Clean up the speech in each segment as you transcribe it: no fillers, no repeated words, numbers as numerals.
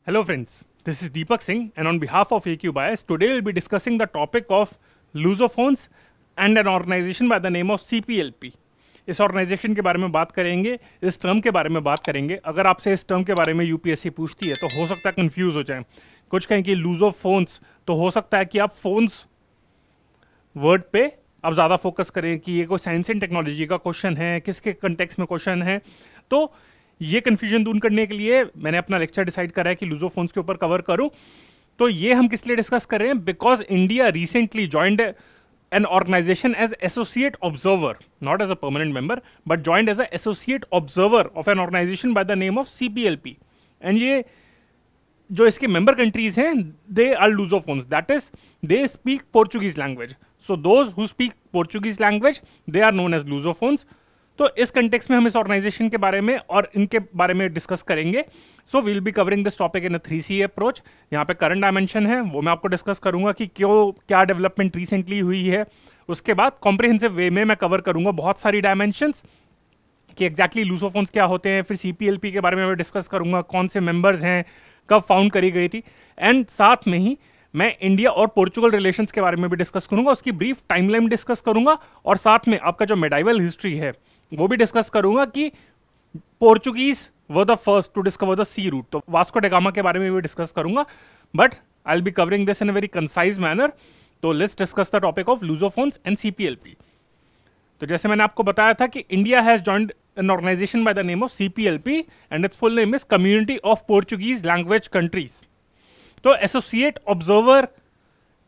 Hello friends, this is Deepak Singh and on behalf of AQ Bias, today we'll be discussing the topic of lusophones and an organization by the name of CPLP. इस organisation के बारे में बात करेंगे, इस term के बारे में बात करेंगे। अगर आपसे इस टर्म के बारे में यूपीएससी पूछती है तो हो सकता है कंफ्यूज हो जाए। कुछ कहें कि लूजोफोन्स, तो हो सकता है कि आप फोन्स वर्ड पे आप ज़्यादा फोकस करें कि ये कोई साइंस एंड टेक्नोलॉजी का क्वेश्चन है, किसके कंटेक्स्ट में क्वेश्चन है। तो ये कन्फ्यूजन दूर करने के लिए मैंने अपना लेक्चर डिसाइड करा है कि लूजोफोन्स के ऊपर कवर करूं। तो ये हम किस लिए डिस्कस कर रहे हैं? Because India recently joined an organization as associate observer, not as a permanent member, but joined as an associate observer of an organization by the name of CPLP. And ये जो इसके member countries हैं, they are lusophones. That is, they speak Portuguese language. So those who speak Portuguese language, they are known as lusophones. तो इस context में हम इस organisation के बारे में और इनके बारे में डिस्कस करेंगे। So we will be covering this topic in a 3C approach. यहाँ पे करंट डायमेंशन है, वो मैं आपको डिस्कस करूंगा कि क्या डेवलपमेंट रिसेंटली हुई है। उसके बाद कॉम्प्रिहेंसिव वे में मैं कवर करूंगा बहुत सारी डायमेंशंस कि एग्जैक्टली लूसोफोन्स क्या होते हैं। फिर CPLP के बारे में मैं डिस्कस करूंगा, कौन से मेंबर्स हैं, कब फाउंड करी गई थी, एंड साथ में ही मैं इंडिया और पोर्चुगल रिलेशंस के बारे में भी डिस्कस करूंगा, उसकी ब्रीफ टाइमलाइन डिस्कस करूंगा, और साथ में आपका जो मेडाइवल हिस्ट्री है वो भी डिस्कस करूंगा कि Portuguese were the first to discover the sea route. तो वास्को ड गामा के बारे में भी डिस्कस करूंगा, but I will be covering this in a very concise manner. तो let's discuss the topic of Lusophones and CPLP। तो जैसे मैंने आपको बताया था कि India has joined an organization by the name of CPLP and its full name is Community of Portuguese Language Countries। तो associate observer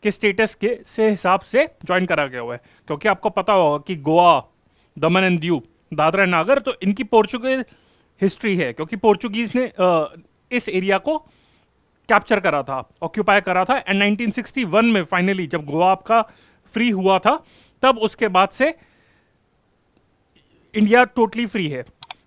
के स्टेटस के से हिसाब से ज्वाइन करा गया हुआ है, क्योंकि आपको पता होगा कि गोवा, दमन एंड दीव, दादरा एंड नागर, तो इनकी पोर्चुगल हिस्ट्री है, क्योंकि पोर्चुगीज ने इस एरिया को कैप्चर करा था, ऑक्यूपाई करा था। एंड 1961 में फाइनली जब गोवा आपका फ्री हुआ था, तब उसके बाद से इंडिया टोटली फ्री है।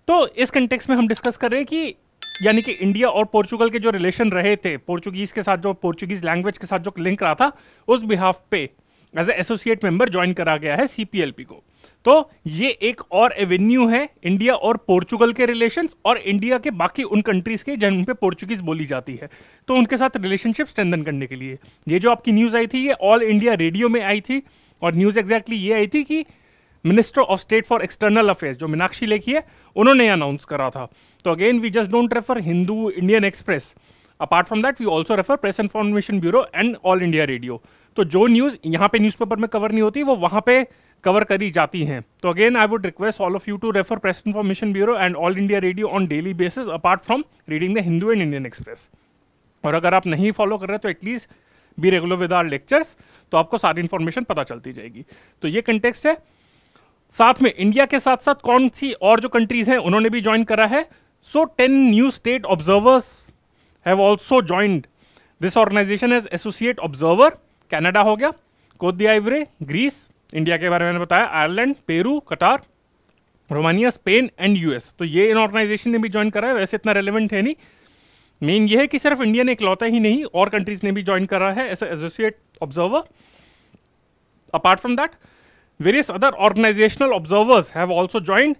तो इस कंटेक्स्ट में हम डिस्कस कर रहे हैं कि यानी कि इंडिया और पोर्चुगल के जो रिलेशन रहे थे, पोर्चुगीज के साथ, जो पोर्चुगीज लैंग्वेज के साथ जो लिंक रहा था, उस बिहाफ पे as a associate member join करा गया है CPLP को। तो ये एक और एवेन्यू है इंडिया और पोर्चुगल के रिलेशंस और इंडिया के बाकी उन कंट्रीज के जिन पे पोर्चुगीज बोली जाती है, तो उनके साथ रिलेशनशिप स्ट्रेंथन करने के लिए ये जो आपकी न्यूज़ आई थी, ये ऑल इंडिया रेडियो में आई थी। और न्यूज़ एग्जैक्टली ये आई थी कि minister of state for external affairs, जो मीनाक्षी लेखी है, उन्होंने अनाउंस करा था। तो again we just don't refer Hindu, Indian Express, apart from that we also refer Press Information Bureau and All India Radio. तो जो न्यूज़ यहाँ पे न्यूज़पेपर में कवर नहीं होती, वो वहाँ पे कवर करी जाती हैं। तो again I would request all of you to refer Press Information Bureau and All India Radio on daily basis, apart from reading the Hindu and Indian Express. और अगर आप नहीं फॉलो कर रहे तो at least be regular with our lectures, तो आपको सारी इन्फॉर्मेशन पता चलती जाएगी। तो ये कंटेक्स्ट है। साथ में इंडिया के साथ साथ कौन सी और जो कंट्रीज हैं उन्होंने भी ज्वाइन करा है। So 10 new state observers have also joined this organisation as associate observer. Canada हो गया, कोत d'Ivoire, ग्रीस, इंडिया के बारे में मैंने बताया, आयरलैंड, पेरू, कतार, रोमानिया, स्पेन एंड US। तो ये इन ऑर्गेनाइजेशन ने भी ज्वाइन करा है। वैसे इतना रेलेवेंट है नहीं, मेन ये है कि सिर्फ इंडिया ने इकलौता ही नहीं, और कंट्रीज ने भी ज्वाइन करा है as associate observer. Apart from that various other organizational observers have also joined.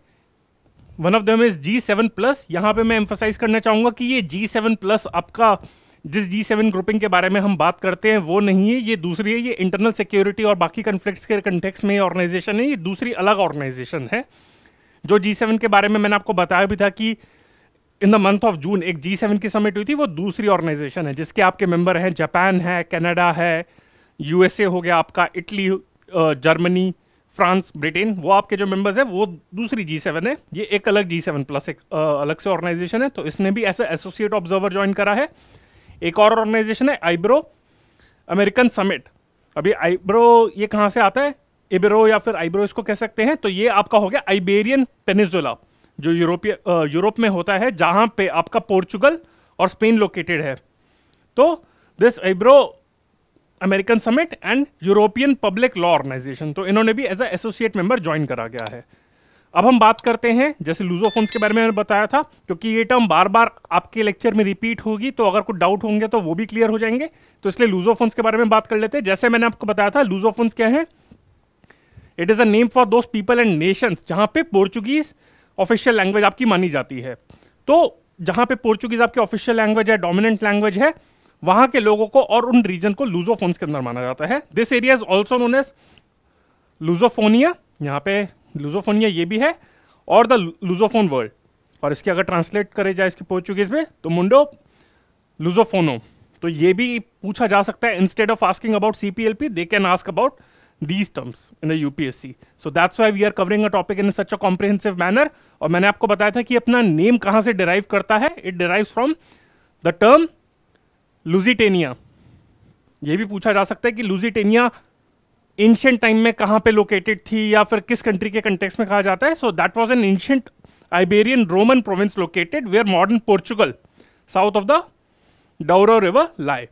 One of them is G7+। यहाँ पे मैं emphasize करना चाहूँगा कि ये G7+ आपका जिस G7 ग्रुपिंग के बारे में हम बात करते हैं वो नहीं है, ये दूसरी है। ये इंटरनल सिक्योरिटी और बाकी कन्फ्लिक्ट्स के कंटेक्स्ट में ऑर्गेनाइजेशन है, ये दूसरी अलग ऑर्गेनाइजेशन है। जो G7 के बारे में मैंने आपको बताया भी था कि इन द मंथ ऑफ जून एक G7 की समिट हुई थी, वो दूसरी ऑर्गेनाइजेशन है जिसके आपके मेंबर हैं जापान है, कनाडा है, USA हो गया आपका, इटली, जर्मनी, फ्रांस, ब्रिटेन, वो आपके जो मेंबर्स हैं वो दूसरी G7 है। ये एक अलग G7+, एक अलग से ऑर्गेनाइजेशन है। तो इसने भी ऐसा एसोसिएट ऑब्जर्वर ज्वाइन करा है। एक और ऑर्गेनाइजेशन है आइब्रो अमेरिकन समिट। अभी आइब्रो ये कहाँ से आता है? इबरो या फिर आइब्रो इसको कह सकते हैं। तो ये आपका हो गया आइबेरियन पेनिनसुला, जो यूरोप में होता है, जहाँ पे आपका पोर्चुगल और स्पेन लोकेटेड है। तो this Ibero American summit and European public law organisation, तो इन्होंने भी as a associate member join करा गया है। अब हम बात करते हैं, जैसे लूजोफोन्स के बारे में मैंने बताया था, क्योंकि ये टर्म बार बार आपके लेक्चर में रिपीट होगी, तो अगर कुछ डाउट होंगे तो वो भी क्लियर हो जाएंगे। तो इसलिए लूजोफोन्स के बारे में बात कर लेते हैं। जैसे मैंने आपको बताया था, लूजोफोन्स क्या है? It is a name for those people and Nations जहाँ पे पोर्चुगीज ऑफिशियल लैंग्वेज आपकी मानी जाती है। तो जहाँ पे पोर्चुगीज आपकी ऑफिशियल लैंग्वेज है, डोमिनेंट लैंग्वेज है, वहाँ के लोगों को और उन रीजन को लूजोफोन्स के अंदर माना जाता है। This area is also known as Lusophonia, यहाँ पे लूजोफोनिया ये भी है, और द लूजोफोन वर्ल्ड, और इसकी अगर ट्रांसलेट करे जाए इसकी पोर्चुगीज में तो मुंडो लूजोफोनो। तो ये भी पूछा जा सकता है, instead of asking about CPLP they can ask about these terms in the UPSC. So that's why we are covering a topic in such a comprehensive manner. और मैंने आपको बताया था कि अपना नेम कहाँ से डिराइव करता है, it derives from the term Lusitania. ये भी पूछा जा सकता है कि लुजिटेनिया एंशिएंट टाइम में कहाँ पे लोकेटेड थी या फिर किस कंट्री के कंटेक्स्ट में कहा जाता है। So that was an ancient Iberian Roman province located where modern Portugal south of the Douro river lay.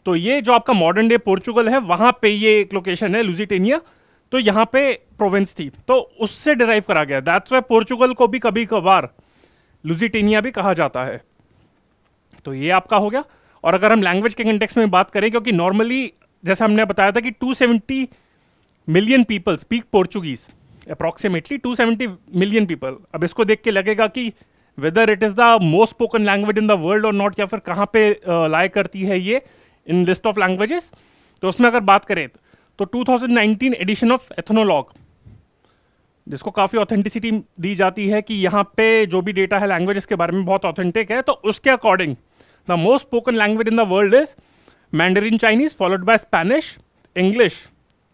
तो ये जो आपका मॉडर्न डे पोर्चुगल है, वहां पे ये एक लोकेशन है लुजिटेनिया, तो यहाँ पे प्रोविंस थी, तो उससे डिराइव करा गया। दैट्स वाई पोर्चुगल को भी कभी कभार लुजिटेनिया भी कहा जाता है। तो ये आपका हो गया। और अगर हम लैंग्वेज के कंटेक्स्ट में बात करें, क्योंकि नॉर्मली जैसा हमने बताया था कि 270 million people speak Portuguese, approximately 270 million people. अब इसको देख के लगेगा कि whether it is the most spoken language in the world और नॉट, या फिर कहाँ पे लाई करती है ये इन लिस्ट ऑफ लैंग्वेजेस। तो उसमें अगर बात करें तो 2019 एडिशन ऑफ एथनोलॉग, जिसको काफ़ी ऑथेंटिसिटी दी जाती है कि यहाँ पे जो भी डेटा है लैंग्वेजेस के बारे में बहुत ऑथेंटिक है, तो उसके according the most spoken language in the world is Mandarin Chinese, followed by Spanish, English,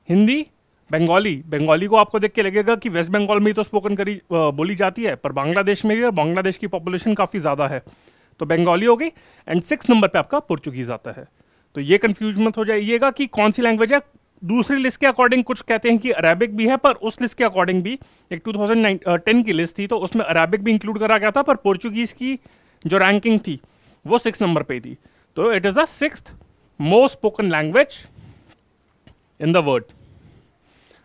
Hindi, Bengali. Bengali को आपको देख के लगेगा कि वेस्ट बंगाल में ही तो स्पोकन बोली जाती है, पर बांग्लादेश में भी, और बांग्लादेश की पॉपुलेशन काफ़ी ज़्यादा है, तो बंगाली हो गई। एंड 6 नंबर पे आपका पोर्चुगीज आता है। तो ये कंफ्यूज मत हो जाइएगा कि कौन सी लैंग्वेज है। दूसरी लिस्ट के अकॉर्डिंग कुछ कहते हैं कि अरेबिक भी है, पर उस लिस्ट के अकॉर्डिंग भी एक 2010 की लिस्ट थी, तो उसमें अरेबिक भी इंक्लूड करा गया था, पर पोर्चुगीज की जो रैंकिंग थी वो 6 नंबर पे थी। तो it is the 6th most spoken language in the world.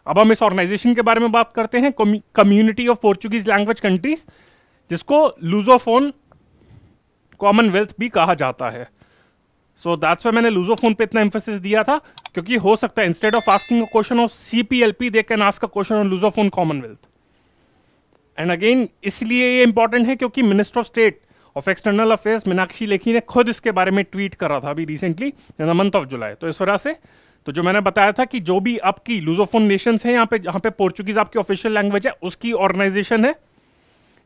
अब हम इस ऑर्गेनाइजेशन के बारे में बात करते हैं, community of Portuguese language countries, जिसको लूजोफोन कॉमनवेल्थ भी कहा जाता है। सो दैट्स वाई मैंने लूजोफोन पे इतना एम्फेसिस दिया था, क्योंकि हो सकता है instead of asking a question of CPLP they can ask a question on Lusophone Commonwealth. And again इसलिए ये इंपॉर्टेंट है क्योंकि minister of state of external affairs Meenakshi Lekhi ने खुद इसके बारे में ट्वीट करा था अभी recently in the month of July. तो इस वजह से तो जो मैंने बताया था कि जो भी आपकी लूजोफोन नेशंस हैं यहाँ पे पोर्चुगीज आपकी ऑफिशियल लैंग्वेज है, उसकी ऑर्गेनाइजेशन है।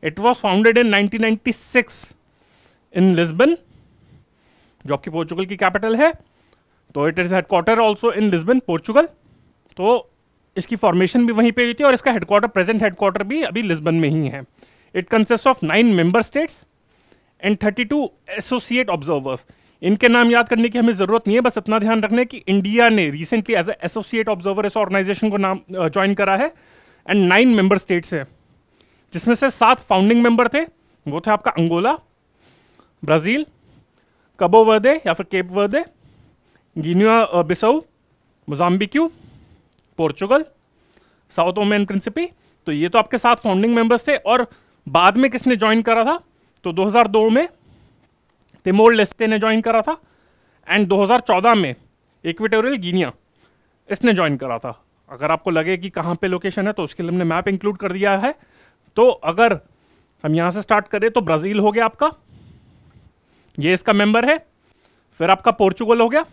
It was founded in 1996 in Lisbon, जो आपकी पोर्चुगल की कैपिटल है। तो it is headquarter also in Lisbon, Portugal. तो इसकी फॉर्मेशन भी वहीं पे हुई थी और इसका हेडक्वार्टर, प्रेजेंट हेडक्वार्टर भी अभी लिस्बन में ही है। It consist of 9 member states and 32 associate observers. इनके नाम याद करने की हमें जरूरत नहीं है, बस इतना ध्यान रखने कि इंडिया ने रिसेंटली एज एसोसिएट ऑब्जर्वर इस ऑर्गेनाइजेशन को नाम ज्वाइन करा है। एंड 9 मेंबर स्टेट्स है, जिसमें से 7 फाउंडिंग मेंबर थे। वो थे आपका अंगोला, ब्राजील, कबो वर्दे या फिर Cape Verde, Guinea Bissau, Mozambique, Portugal, Sao Tome Principe. तो ये तो आपके 7 फाउंडिंग मेंबर्स थे। और बाद में किसने ज्वाइन करा था, तो 2002 में तिमोर लेस्ते ने ज्वाइन करा था, एंड 2014 में इक्वेटोरियल गिनिया इसने ज्वाइन करा था। अगर आपको लगे कि कहाँ पे लोकेशन है तो उसके लिए हमने मैप इंक्लूड कर दिया है। तो अगर हम यहाँ से स्टार्ट करें तो ब्राज़ील हो गया आपका, ये इसका मेंबर है। फिर आपका पोर्चुगल हो गया,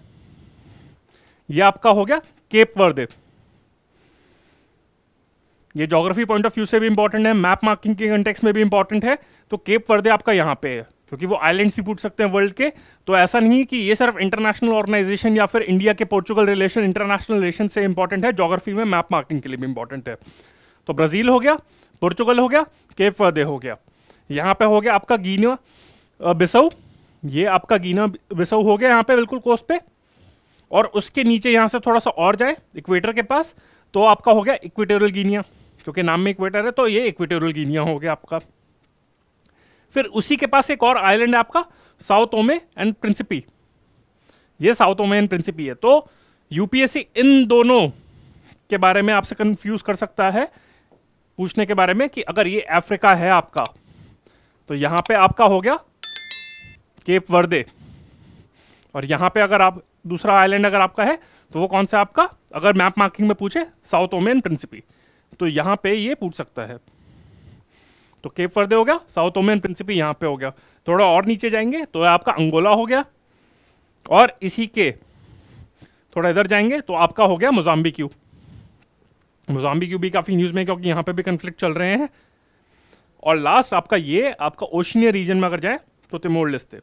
ये आपका हो गया केप वर्दे। ये ज्योग्राफी पॉइंट ऑफ व्यू से भी इंपॉर्टेंट है, मैप मार्किंग के कंटेक्स्ट में भी इंपॉर्टेंट है। तो केप वर्दे आपका यहाँ पे है, क्योंकि वो आइलैंड्स ही पूछ सकते हैं वर्ल्ड के। तो ऐसा नहीं कि ये सिर्फ इंटरनेशनल ऑर्गेनाइजेशन या फिर इंडिया के पोर्चुगल रिलेशन, इंटरनेशनल रिलेशन से इंपॉर्टेंट है, ज्योग्राफी में मैप मार्किंग के लिए भी इंपॉर्टेंट है। तो ब्राज़ील हो गया, पोर्चुगल हो गया, केप वर्दे हो गया। यहाँ पे हो गया आपका गिनिया बिसाऊ, ये आपका गिनिया बिसाऊ हो गया यहाँ पे बिल्कुल कोस्ट पे। और उसके नीचे यहाँ से थोड़ा सा और जाए इक्वेटर के पास, तो आपका हो गया इक्वेटोरियल गिनिया, क्योंकि नाम में इक्वेटर है तो ये इक्वेटोरियल गिनिया हो गया आपका। फिर उसी के पास एक और आइलैंड है आपका साउथ ओमे एंड प्रिंसिपी, ये साउथ ओमे एंड प्रिंसिपी है। तो यूपीएससी इन दोनों के बारे में आपसे कंफ्यूज कर सकता है पूछने के बारे में कि अगर ये अफ्रीका है आपका, तो यहाँ पे आपका हो गया केप वर्दे, और यहाँ पे अगर आप दूसरा आइलैंड अगर आपका है तो वो कौन सा आपका, अगर मैप मार्किंग में पूछे साउथ ओमे एंड प्रिंसिपी, तो यहाँ पे ये पूछ सकता है। तो केप वर्दे हो गया, साउथ ओमियन प्रिंसिपी यहाँ पे हो गया। थोड़ा और नीचे जाएंगे तो आपका अंगोला हो गया, और इसी के थोड़ा इधर जाएंगे तो आपका हो गया मोजाम्बिक्यू। मोजाम्बिक्यू भी काफी न्यूज में क्योंकि यहाँ पे भी कन्फ्लिक्ट चल रहे हैं। और लास्ट आपका ये आपका ओशिनिया रीजन में अगर जाए तो तिमोर लेस्ते। तो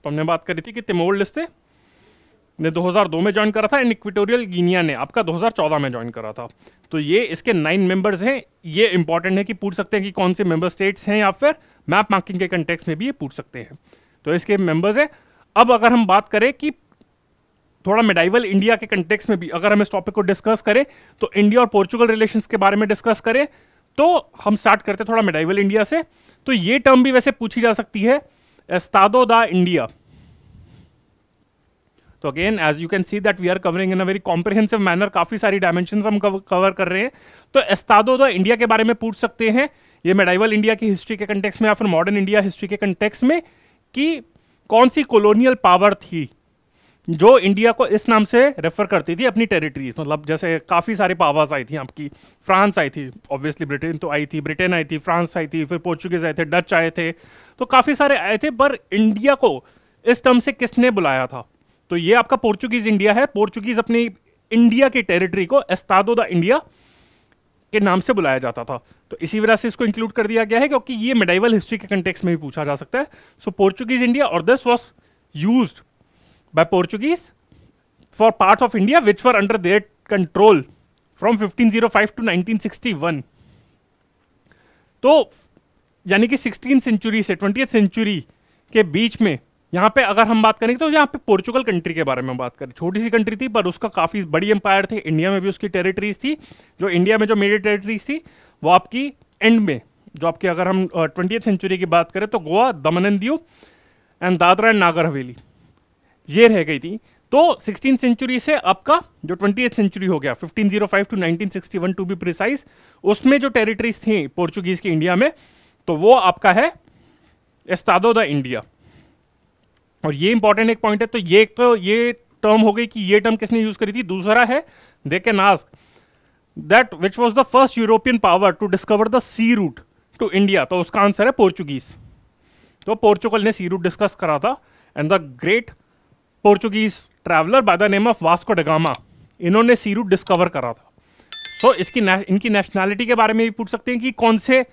हमने बात करी थी कि तिमोर लेस्ते ने 2002 में ज्वाइन करा था, एंड इक्वेटोरियल गिनिया ने आपका 2014 में ज्वाइन करा था। तो ये इसके 9 मेंबर्स हैं। ये इंपॉर्टेंट है कि पूछ सकते हैं कि कौन से मेंबर स्टेट्स हैं, या फिर मैप मार्किंग के कंटेक्स्ट में भी ये पूछ सकते हैं। तो इसके मेंबर्स हैं। अब अगर हम बात करें कि थोड़ा मेडाइवल इंडिया के कंटेक्स्ट में भी अगर हम इस टॉपिक को डिस्कस करें, तो इंडिया और पोर्चुगल रिलेशंस के बारे में डिस्कस करें, तो हम स्टार्ट करते हैं थोड़ा मेडाइवल इंडिया से। तो ये टर्म भी वैसे पूछी जा सकती है, एस्तादो दा इंडिया। तो again as you can see that we are covering in a very comprehensive manner, काफी सारी डायमेंशंस हम कवर कर रहे हैं। तो एस्तादो दा इंडिया के बारे में पूछ सकते हैं, ये मेडाइवल इंडिया की हिस्ट्री के कंटेक्स्ट में या फिर मॉडर्न इंडिया हिस्ट्री के कंटेक्स्ट में, कि कौन सी कॉलोनियल पावर थी जो इंडिया को इस नाम से रेफर करती थी अपनी टेरिटरीज। मतलब जैसे काफी सारी पावर्स आई थी आपकी, फ्रांस आई थी, ऑब्वियसली ब्रिटेन तो आई थी, ब्रिटेन आई थी, फ्रांस आई थी, फिर पोर्चुगीज आए थे, डच आए थे, तो काफी सारे आए थे। पर इंडिया को इस टर्म से किसने बुलाया था? तो ये आपका पोर्चुगीज इंडिया है। पोर्चुगीज अपनी इंडिया की टेरिटरी को एस्तादो दा इंडिया के नाम से बुलाया जाता था। तो इसी वजह से इसको इंक्लूड कर दिया गया है, क्योंकि ये मेडाइवल हिस्ट्री के कंटेक्स्ट में भी पूछा जा सकता है। सो पोर्चुगीज इंडिया, और this was used by Portuguese for parts of India which were under their control from 1505 to 1961। तो यानी कि 16th सेंचुरी से 20th सेंचुरी के बीच में यहाँ पे अगर हम बात करें तो यहाँ पे पोर्चुगल कंट्री के बारे में बात करें, छोटी सी कंट्री थी पर उसका काफी बड़ी एम्पायर थी। इंडिया में भी उसकी टेरिटरीज थी। जो इंडिया में जो मेजर टेरिटरीज थी वो आपकी एंड में, जो आपकी अगर हम 20th सेंचुरी की बात करें तो गोवा, दमन and Diu and Dadra and Nagar Haveli ये रह गई थी। तो 16th सेंचुरी से आपका जो 20th सेंचुरी हो गया 1505 टू 1961 टू बी प्रिसाइज, उसमें जो टेरिटरीज थी पोर्चुगीज की इंडिया में, तो वो आपका है एस्तादो दा इंडिया। और ये इंपॉर्टेंट एक पॉइंट है। तो ये टर्म हो गई कि ये टर्म किसने यूज करी थी। दूसरा है they can ask that which was the first European power to discover the sea route to India. तो उसका आंसर है पोर्चुगीज। तो पोर्चुगल ने सी रूट डिस्कस करा था, and the great Portuguese traveller bye the name of Vasco da gamma, इन्होंने सी root discover करा था। सो इनकी नेशनैलिटी के बारे में भी पूछ सकते हैं कि कौन से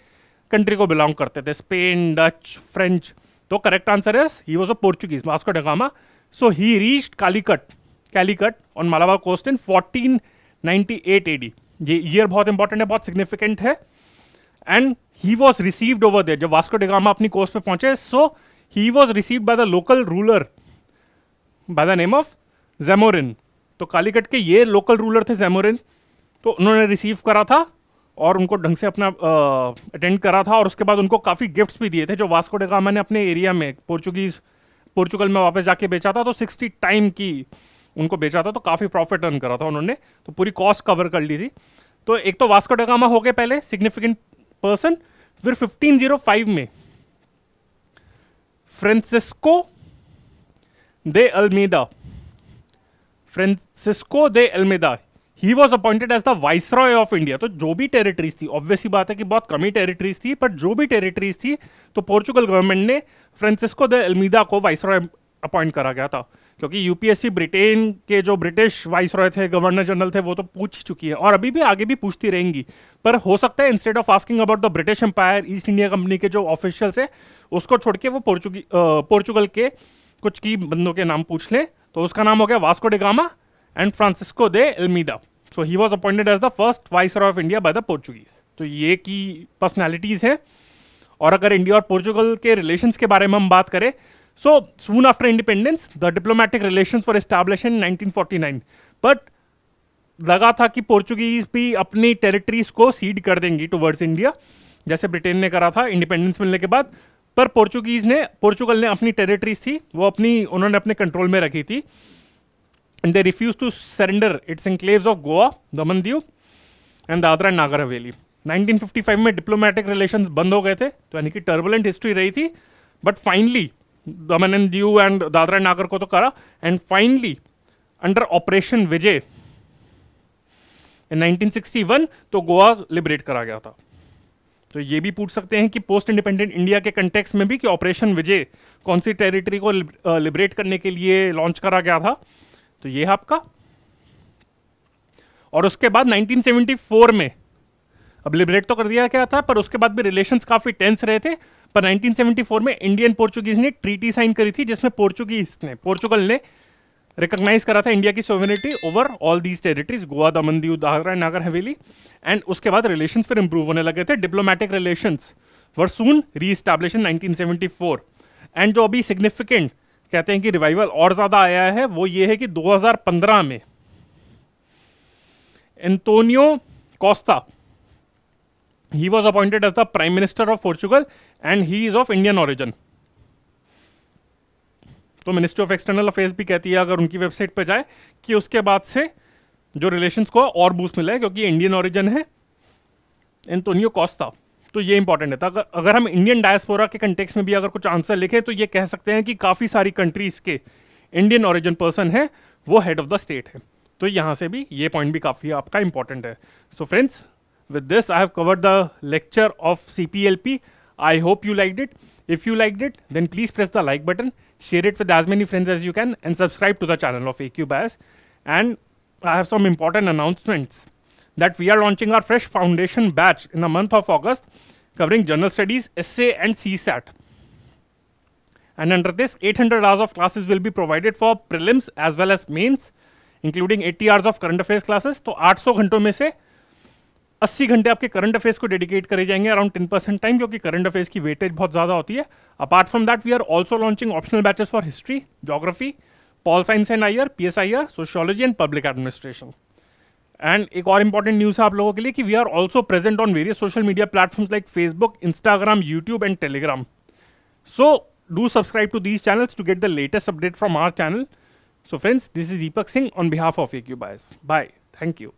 कंट्री को बिलोंग करते थे, स्पेन, डच, फ्रेंच। तो करेक्ट आंसर है he was a Portuguese, Vasco da Gama. So he reached Calicut on Malabar coast in 1498 AD. ये ईयर बहुत इंपॉर्टेंट है, बहुत सिग्निफिकेंट है। And he was received over there. जब वास्को ड गामा अपनी coast पे पहुंचे, so he was received by the local ruler by the name of Zamorin. तो कालीकट के ये लोकल रूलर थे ज़ेमोरिन, तो उन्होंने रिसीव करा था और उनको ढंग से अपना अटेंड करा था। और उसके बाद उनको काफ़ी गिफ्ट्स भी दिए थे जो वास्को ड गामा ने अपने एरिया में पोर्चुगल में वापस जाके बेचा था। तो 60 टाइम की उनको बेचा था, तो काफ़ी प्रॉफिट अर्न करा था उन्होंने। तो पूरी कॉस्ट कवर कर ली थी। तो एक तो वास्को ड गामा हो गए पहले सिग्निफिकेंट पर्सन। फिर 1505 में Francisco de Almeida he was appointed as the viceroy of India. तो जो भी टेरिटरीज थी, ऑब्वियसली बात है कि बहुत कम ही टेरिटरीज थी, पर जो भी टेरिटरीज थी तो पोर्चुगल गवर्नमेंट ने फ्रांसिस्को दे अल्मेदा को वाइसरॉय अपॉइंट करा गया था। क्योंकि यूपीएससी ब्रिटेन के जो ब्रिटिश वाइसरॉय थे, गवर्नर जनरल थे, वो तो पूछ चुकी है और अभी भी आगे भी पूछती रहेंगी। पर हो सकता है instead of asking about the British Empire, East India Company के जो ऑफिशियल्स है उसको छोड़ के वो पोर्चुगल के कुछ की बंदों के नाम पूछ लें। तो उसका नाम हो गया Vasco da Gama and Francisco de Almeida. So he was appointed as the first viceroy of India by the Portuguese. तो ये की पर्सनैलिटीज हैं। और अगर इंडिया और पोर्चुगल के रिलेशंस के बारे में हम बात करें, so soon after independence the diplomatic relations for establish in 1949। बट लगा था कि पोर्चुगीज भी अपनी टेरिटरीज को सीड कर देंगी टुवर्ड्स इंडिया, जैसे ब्रिटेन ने करा था इंडिपेंडेंस मिलने के बाद। पर पोर्चुगल ने अपनी टेरिटरीज थी वो उन्होंने अपने कंट्रोल में रखी थी। And they refuse to surrender its enclaves of Goa, Daman Diu and Dadra and Nagar Haveli. 1955 में डिप्लोमेटिक रिलेशंस बंद हो गए थे, तो यानी कि टर्बुलेंट हिस्ट्री रही थी। But finally Daman and Diu and Dadra and नागर को तो करा, एंड फाइनली अंडर ऑपरेशन विजय इन 1961 तो गोवा लिबरेट करा गया था। तो ये भी पूछ सकते हैं कि पोस्ट इंडिपेंडेंट इंडिया के कंटेक्स्ट में भी कि ऑपरेशन विजय कौन सी टेरिटरी को लिबरेट करने के लिए लॉन्च करा गया था, तो ये है आपका। और उसके बाद 1974 में, अब लिबरेट तो कर दिया गया था पर उसके बाद भी रिलेशंस काफी टेंस रहे थे, पर 1974 में इंडियन पोर्चुगीज ने ट्रीटी साइन करी थी जिसमें पोर्चुगल ने रिकॉग्नाइज करा था इंडिया की sovereignty over all these territories, Goa, Daman, Diu, Dadra, Nagar Haveli. And उसके बाद रिलेशंस फिर इंप्रूव होने लगे थे। Diplomatic relations were soon reestablish in 1974। एंड जो अभी सिग्निफिकेंट कहते हैं कि रिवाइवल और ज्यादा आया है वो ये है कि 2015 में Antonio Costa, he was appointed as the Prime Minister of Portugal and he is of Indian origin। तो मिनिस्ट्री ऑफ एक्सटर्नल अफेयर्स भी कहती है अगर उनकी वेबसाइट पर जाए कि उसके बाद से जो रिलेशंस को और बूस्ट मिला है क्योंकि इंडियन ओरिजिन है एंटोनियो कोस्टा। तो ये इंपॉर्टेंट है। तो अगर हम इंडियन डायस्पोरा के कंटेक्स्ट में भी अगर कुछ आंसर लिखें तो ये कह सकते हैं कि काफ़ी सारी कंट्रीज के इंडियन ओरिजिन पर्सन है वो हेड ऑफ द स्टेट है। तो यहाँ से भी ये पॉइंट भी काफ़ी आपका इंपॉर्टेंट है। So friends, with this I have covered the lecture of CPLP. I hope you liked it. If you liked it, then please press the like button, share it with as many friends as you can, and subscribe to the channel of AQ Bias. And I have some important announcements that we are launching our fresh foundation batch in the month of August covering general studies, essay and CSAT. And under this 800 hours of classes will be provided for prelims as well as mains, including 80 hours of current affairs classes. तो 800 घंटों में से 80 घंटे आपके current affairs को dedicate करे जाएंगे, around 10% time, क्योंकि करंट अफेयर्स की वेटेज बहुत ज़्यादा होती है। Apart from that we are also launching optional batches for history, geography, pol science and IR, PSIR, sociology and public administration. And एक और इंपॉर्टेंट न्यूज़ है आप लोगों के लिए कि we are also present on various social media platforms like Facebook, Instagram, YouTube and Telegram. So do subscribe to these channels to get the latest update from our channel. So friends, this is Deepak Singh on behalf of AQ Bias. Bye. Thank you.